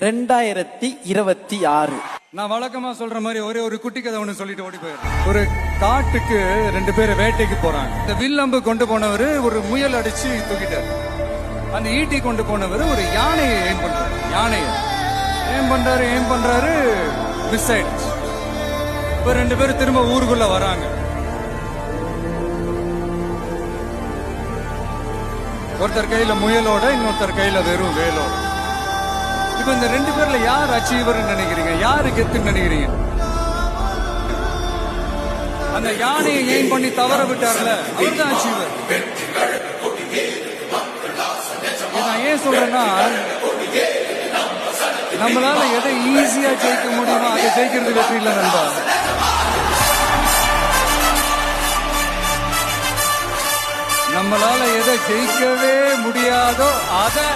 2026. நான் வழக்கமா சொல்ற மாதிரி ஒரே ஒரு குட்டி கதை ஒண்ணு சொல்லிட்டு ஓடி போயிடுறேன். ஒரு காட்டுக்கு 2 பேர் வேட்டைக்கு போறாங்க. இந்த வில்லம்பு கொண்டு போனவர் ஒரு முயல் அடிச்சு தூக்கிட்டார். அந்த ஈட்டி கொண்டு போனவர் ஒரு யானையை ஏம் பண்றாரு. யானையை ஏம் பண்றாரு மிஸ் ஆயிடுச்சு. இப்ப 2 பேரும் திரும்ப ஊருக்குள்ள வராங்க. ஒருத்தர் கையில முயலோட, இன்னொருத்தர் கையில வெறும் வேலோட. இப்ப இந்த 2 பேர்ல யார் அச்சீவர் நினைக்கிறீங்க? யாரு கெத்துன்னு நினைக்கிறீங்க? அந்த யானையை ஏம் பண்ணி தவற விட்டார்ல, அவர்தான் அச்சீவர். நான் ஏன் சொல்றேன்னா, நம்மளால எதை ஈஸியா ஜெயிக்க முடியுமோ அதை ஜெயிக்கிறது வெற்றி இல்லை நண்பா. நம்மளால எதை ஜெயிக்கவே முடியாதோ அதை